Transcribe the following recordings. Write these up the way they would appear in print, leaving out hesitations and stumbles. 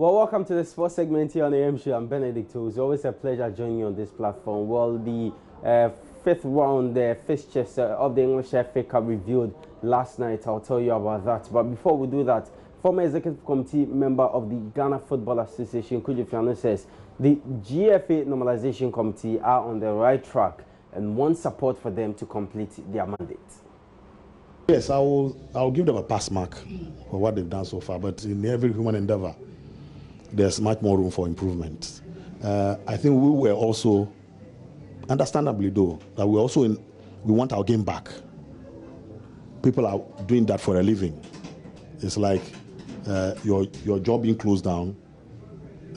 Well, welcome to the sports segment here on the AM Show. I'm Benedict. It's always a pleasure joining you on this platform. Well, the fifth round fixtures of the English FA Cup revealed last night. I'll tell you about that. But before we do that, former executive committee member of the Ghana Football Association, Kojo Fiano, says the GFA Normalization Committee are on the right track and want support for them to complete their mandate. Yes, I'll give them a pass mark for what they've done so far, but in every human endeavor, there's much more room for improvement. I think we were also, understandably though, that we want our game back. People are doing that for a living. It's like your job being closed down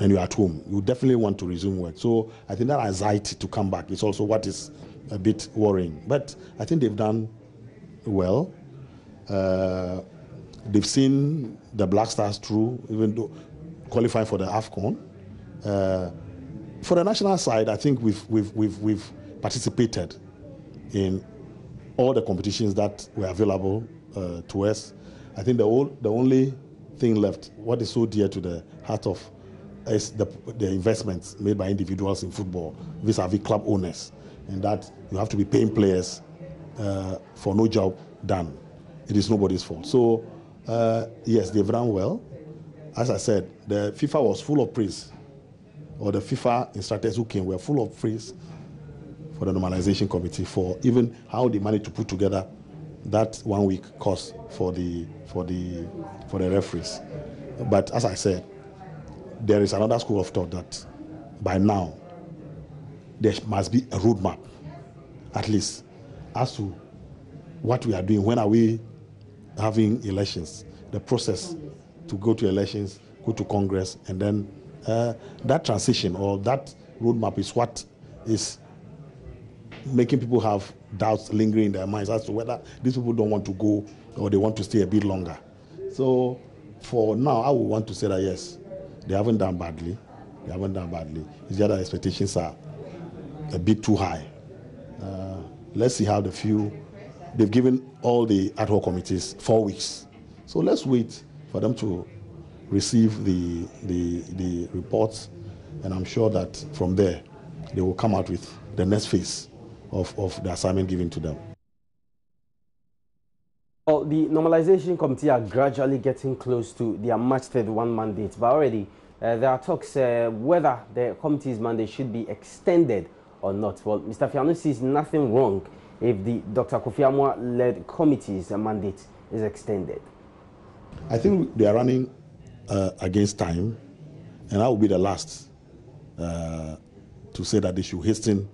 and you're at home. You definitely want to resume work. So I think that anxiety to come back is also what is a bit worrying. But I think they've done well. They've seen the Black Stars through, even though qualifying for the AFCON. For the national side, I think we've participated in all the competitions that were available to us. I think the only thing left, what is so dear to the heart of, is the investments made by individuals in football vis-a-vis club owners, and that you have to be paying players for no job done. It is nobody's fault. So yes, they've done well. As I said, the FIFA was full of praise, or the FIFA instructors who came were full of praise for the Normalization Committee for even how they managed to put together that 1 week course for the referees. But as I said, there is another school of thought that by now there must be a roadmap, at least, as to what we are doing. When are we having elections? The process to go to elections, go to Congress, and then that transition or that roadmap is what is making people have doubts lingering in their minds as to whether these people don't want to go or they want to stay a bit longer. So for now, I would want to say that yes, they haven't done badly. They haven't done badly. It's just that expectations are a bit too high. Let's see how they've given all the ad hoc committees 4 weeks. So let's wait for them to receive the reports, and I'm sure that from there they will come out with the next phase of the assignment given to them. Well, the Normalization Committee are gradually getting close to their March 31 mandate, but already there are talks whether the committee's mandate should be extended or not. Well, Mr. Fiano sees nothing wrong if the Dr. Kofi Amwa-led committee's mandate is extended. I think they are running against time, and I will be the last to say that they should hasten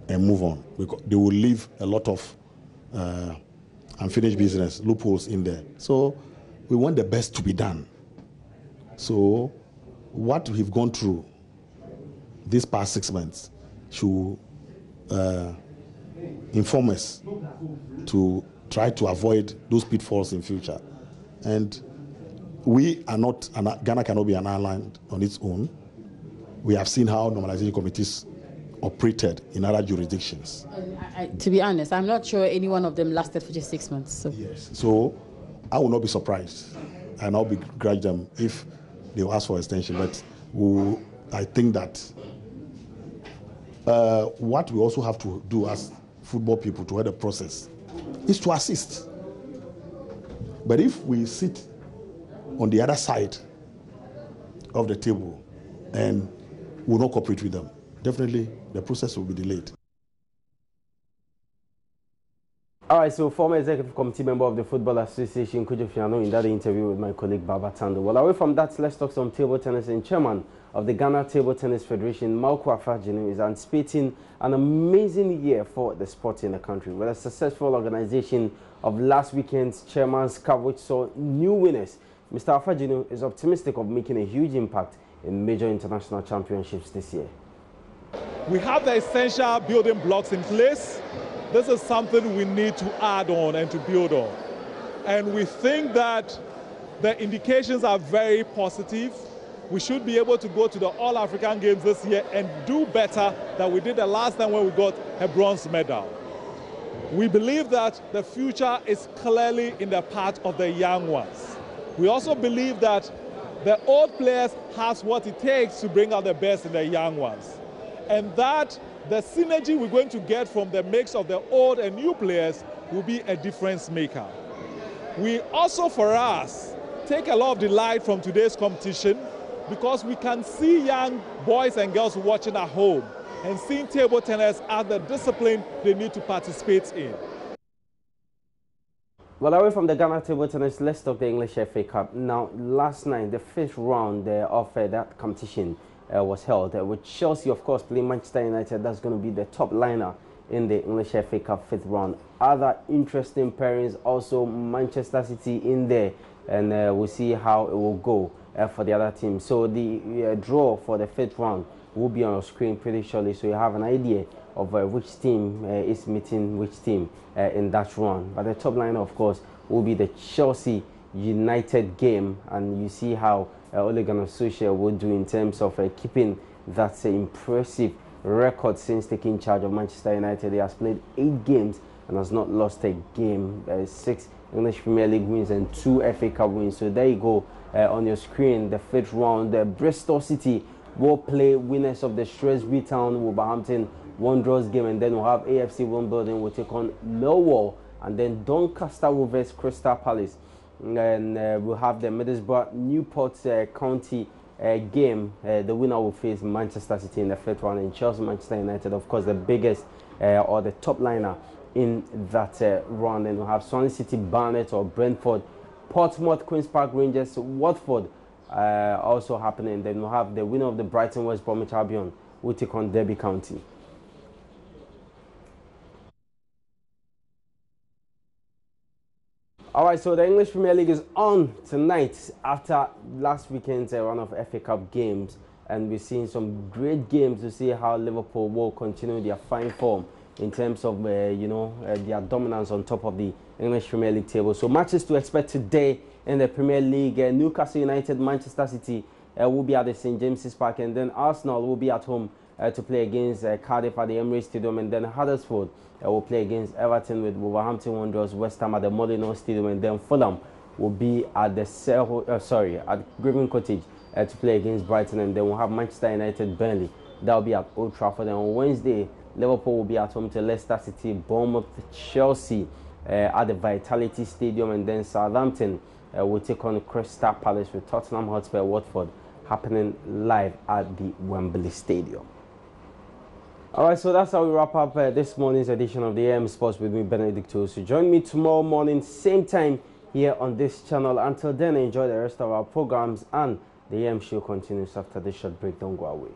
and move on, because they will leave a lot of unfinished business, loopholes in there. So we want the best to be done. So what we've gone through these past 6 months should inform us to try to avoid those pitfalls in future. And we are not, Ghana cannot be an island on its own. We have seen how normalization committees operated in other jurisdictions. To be honest, I'm not sure any one of them lasted for just 6 months. So. Yes, so I will not be surprised, and I'll begrudge them if they will ask for extension. But I think that what we also have to do as football people to help the process is to assist. But if we sit on the other side of the table and will not cooperate with them, definitely the process will be delayed. All right, so former executive committee member of the Football Association, Kojo Fiano, in that interview with my colleague Baba Tando. Well, away from that, let's talk some table tennis. And chairman of the Ghana Table Tennis Federation, Malko Afajinu, is anticipating an amazing year for the sport in the country. With a successful organization of last weekend's Chairman's Cup, which saw new winners, Mr. Afajinu is optimistic of making a huge impact in major international championships this year. We have the essential building blocks in place. This is something we need to add on and to build on. And we think that the indications are very positive. We should be able to go to the All-African Games this year and do better than we did the last time when we got a bronze medal. We believe that the future is clearly in the part of the young ones. We also believe that the old players has what it takes to bring out the best in the young ones. And that the synergy we're going to get from the mix of the old and new players will be a difference maker. We also, for us, take a lot of delight from today's competition because we can see young boys and girls watching at home and seeing table tennis as the discipline they need to participate in. Well, away from the Ghana table tennis, let's talk the English FA Cup. Now, last night, the fifth round of that competition was held with Chelsea, of course, playing Manchester United. That's going to be the top liner in the English FA Cup fifth round. Other interesting pairings, also Manchester City in there, and we'll see how it will go for the other team. So the draw for the fifth round will be on your screen pretty shortly, so you have an idea of which team is meeting which team in that run. But the top line, of course, will be the Chelsea United game, and you see how Ole Gunnar Solskjaer will do in terms of keeping that impressive record since taking charge of Manchester United. He has played 8 games and has not lost a game. 6 English Premier League wins and 2 FA Cup wins. So there you go on your screen, the fifth round. Bristol City will play winners of the Shrewsbury Town Wolverhampton Wanderers game, and then we'll have AFC Wimbledon will take on Millwall, and then Doncaster Rovers Crystal Palace, and we'll have the Middlesbrough Newport County game. The winner will face Manchester City in the fifth round, and Chelsea Manchester United, of course, the biggest or the top liner in that round. And we'll have Swansea City Barnet or Brentford, Portsmouth Queen's Park Rangers Watford also happening. Then we'll have the winner of the Brighton West Bromwich Albion will take on Derby County. All right, so the English Premier League is on tonight after last weekend's run of FA Cup games, and we're seeing some great games to see how Liverpool will continue their fine form in terms of their dominance on top of the English Premier League table. So matches to expect today in the Premier League: Newcastle United, Manchester City will be at the St James's Park, and then Arsenal will be at home to play against Cardiff at the Emirates Stadium, and then Huddersfield will play against Everton, with Wolverhampton Wanderers, West Ham at the Molineux Stadium, and then Fulham will be at the at Craven Cottage to play against Brighton, and then we'll have Manchester United Burnley. That will be at Old Trafford. And on Wednesday, Liverpool will be at home to Leicester City, Bournemouth, Chelsea at the Vitality Stadium, and then Southampton will take on Crystal Palace, with Tottenham Hotspur Watford happening live at the Wembley Stadium. All right, so that's how we wrap up this morning's edition of the AM Sports with me, Benedicto. So join me tomorrow morning, same time here on this channel. Until then, enjoy the rest of our programs, and the AM show continues after this short break. Don't go away.